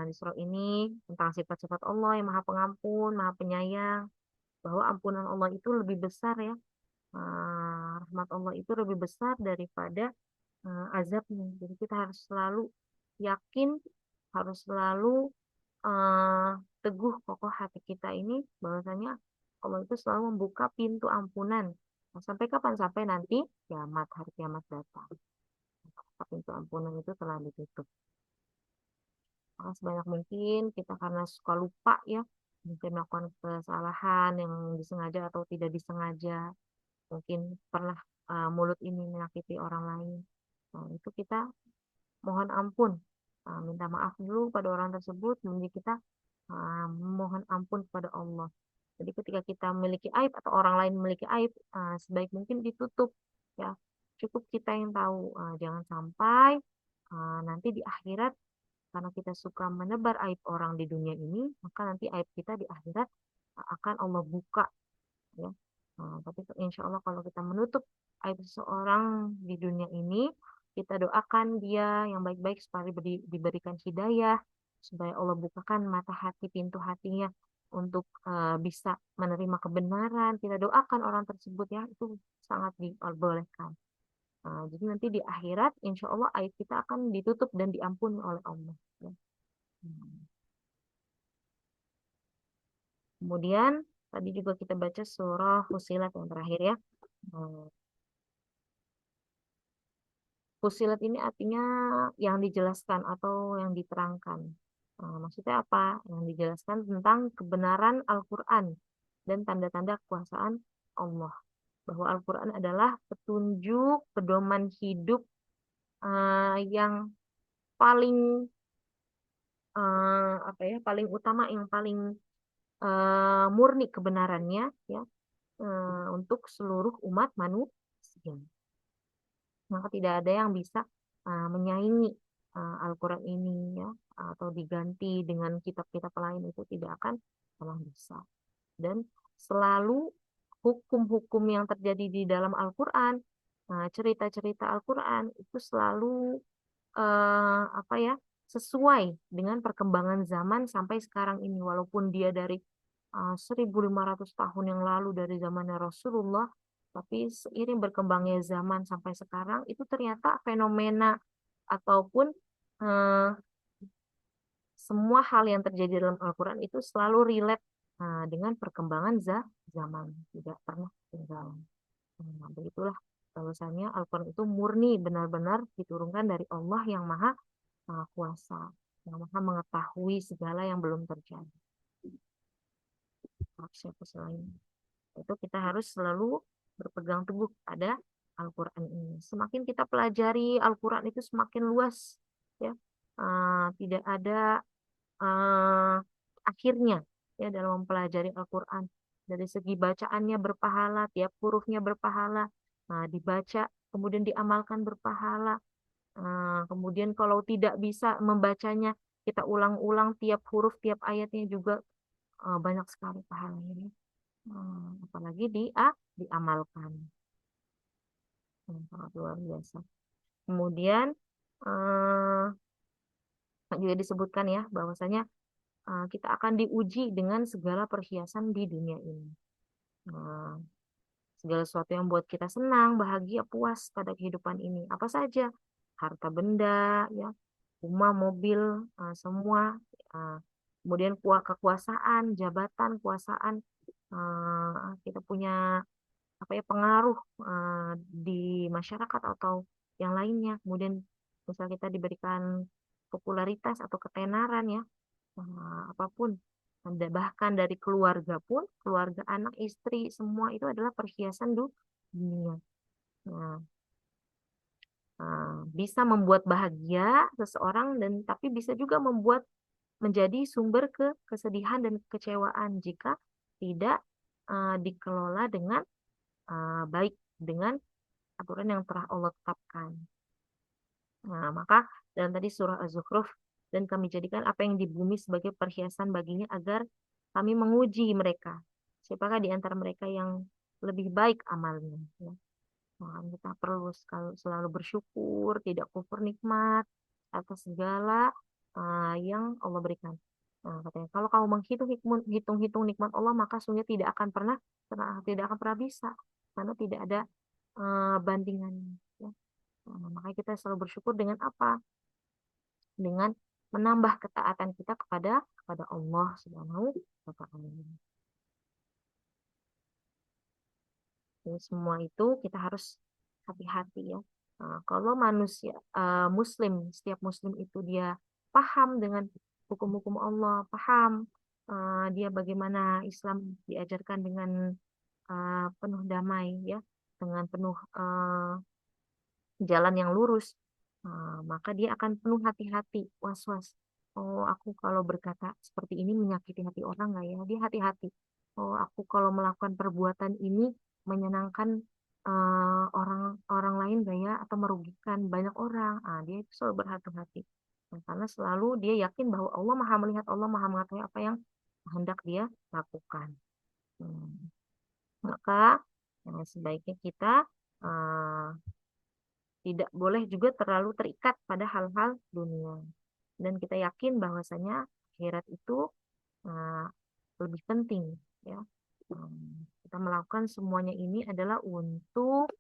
di surah ini tentang sifat-sifat Allah yang Maha Pengampun, Maha Penyayang, bahwa ampunan Allah itu lebih besar ya. Rahmat Allah itu lebih besar daripada azabnya. Jadi kita harus selalu yakin, harus selalu teguh kokoh hati kita ini bahwasanya Allah itu selalu membuka pintu ampunan. Nah, sampai kapan? Sampai nanti kiamat, hari kiamat datang. Pintu ampunan itu telah ditutup. Maka sebanyak mungkin kita karena suka lupa ya, mungkin melakukan kesalahan yang disengaja atau tidak disengaja, mungkin pernah mulut ini menyakiti orang lain. Nah, itu kita mohon ampun, minta maaf dulu pada orang tersebut, kemudian kita mohon ampun kepada Allah. Jadi ketika kita memiliki aib atau orang lain memiliki aib, sebaik mungkin ditutup ya. Cukup kita yang tahu, jangan sampai nanti di akhirat karena kita suka menebar aib orang di dunia ini, maka nanti aib kita di akhirat akan Allah buka ya. Tapi insya Allah kalau kita menutup aib seseorang di dunia ini, kita doakan dia yang baik-baik supaya diberikan hidayah, supaya Allah bukakan mata hati, pintu hatinya untuk bisa menerima kebenaran. Kita doakan orang tersebut ya, itu sangat diperbolehkan. Jadi nanti di akhirat, insya Allah aib kita akan ditutup dan diampuni oleh Allah. Ya. Kemudian tadi juga kita baca surah Fusilat yang terakhir ya. Hmm, Fusilat ini artinya yang dijelaskan atau yang diterangkan. Maksudnya apa? Yang dijelaskan tentang kebenaran Al-Quran dan tanda-tanda kekuasaan Allah. Bahwa Al-Quran adalah petunjuk, pedoman hidup yang paling apa ya, paling utama, yang paling murni kebenarannya ya, untuk seluruh umat manusia. Maka tidak ada yang bisa menyaingi Al-Quran ini ya, atau diganti dengan kitab-kitab lain, itu tidak akan pernah bisa. Dan selalu hukum-hukum yang terjadi di dalam Al-Quran, cerita-cerita Al-Quran itu selalu apa ya, sesuai dengan perkembangan zaman sampai sekarang ini, walaupun dia dari 1500 tahun yang lalu dari zamannya Rasulullah, tapi seiring berkembangnya zaman sampai sekarang itu ternyata fenomena ataupun eh, semua hal yang terjadi dalam Al-Quran itu selalu relate dengan perkembangan zaman, tidak pernah ketinggalan. Begitulah bahwasanya Al-Quran itu murni benar-benar diturunkan dari Allah yang maha kuasa, yang maha mengetahui segala yang belum terjadi. Siapa selain itu, kita harus selalu berpegang teguh pada Al-Quran ini. Semakin kita pelajari Al-Quran itu semakin luas ya. Tidak ada akhirnya ya dalam mempelajari Al-Quran. Dari segi bacaannya berpahala, tiap hurufnya berpahala, dibaca kemudian diamalkan berpahala. Kemudian kalau tidak bisa membacanya, kita ulang-ulang tiap huruf, tiap ayatnya juga banyak sekali pahalanya. Apalagi diamalkan. Sangat luar biasa. Kemudian eh, juga disebutkan ya bahwasanya kita akan diuji dengan segala perhiasan di dunia ini. Nah, segala sesuatu yang buat kita senang, bahagia, puas pada kehidupan ini. Apa saja? Harta benda, ya, rumah, mobil, semua. Kemudian kekuasaan, jabatan, kuasaan. Kita punya apa ya, pengaruh di masyarakat atau yang lainnya. Kemudian misal kita diberikan popularitas atau ketenaran ya, apapun. Bahkan dari keluarga pun, keluarga, anak, istri, semua itu adalah perhiasan dunia. Nah, bisa membuat bahagia seseorang dan tapi bisa juga membuat menjadi sumber kesedihan dan kekecewaan jika tidak dikelola dengan baik dengan aturan yang telah Allah tetapkan. Nah, maka dalam tadi surah Az-Zukhruf, dan kami jadikan apa yang di bumi sebagai perhiasan baginya agar kami menguji mereka. Siapakah di antara mereka yang lebih baik amalnya? Ya. Nah, kita perlu selalu bersyukur, tidak kufur nikmat atas segala yang Allah berikan. Nah, katanya kalau kamu hitung-hitung nikmat Allah, maka sungguh tidak akan pernah bisa, karena tidak ada bandingannya. Ya. Nah, makanya kita selalu bersyukur dengan apa? Dengan menambah ketaatan kita kepada Allah Subhanahu wa taala. Jadi semua itu kita harus hati-hati ya. Nah, kalau manusia setiap muslim itu dia paham dengan hukum-hukum Allah, paham dia bagaimana Islam diajarkan dengan penuh damai ya, dengan penuh jalan yang lurus. Maka dia akan penuh hati-hati, was-was. Oh, aku kalau berkata seperti ini menyakiti hati orang nggak ya? Dia hati-hati. Oh, aku kalau melakukan perbuatan ini menyenangkan orang orang lain nggak ya? Atau merugikan banyak orang? Dia itu selalu berhati-hati. Nah, karena selalu dia yakin bahwa Allah Maha melihat, Allah Maha mengetahui apa yang hendak dia lakukan. Hmm. Maka sebaiknya kita eh, tidak boleh juga terlalu terikat pada hal-hal dunia. Dan kita yakin bahwasanya akhirat itu uh, lebih penting, ya. Kita melakukan semuanya ini adalah untuk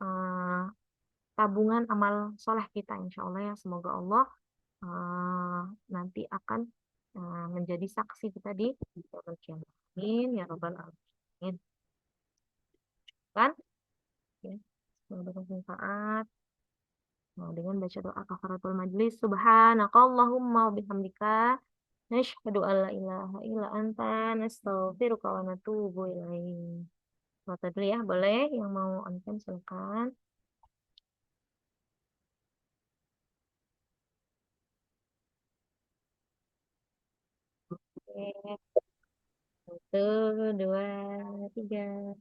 uh, tabungan amal soleh kita, insya Allah ya. Semoga Allah nanti akan menjadi saksi kita di yaumul qiyamah. Amin ya rabbal alamin. Kan? Ya. Semoga bermanfaat. Nah, dengan baca doa kafaratul majlis, subhanakallahumma wa bihamdika, nashhadu an la ilaha illa anta, nastaghfiruka wa natubu ilaik. Mata dulu ya, boleh yang mau onten silakan. Oke, satu, dua, tiga.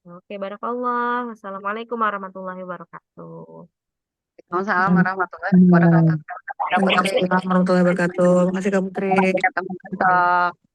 Oke, barakallah. Wassalamualaikum warahmatullahi wabarakatuh. Waalaikumsalam warahmatullahi wabarakatuh. Terima kasih. Waalaikumsalam warahmatullahi wabarakatuh. Makasih Kak Putri. Sampai ketemu besok.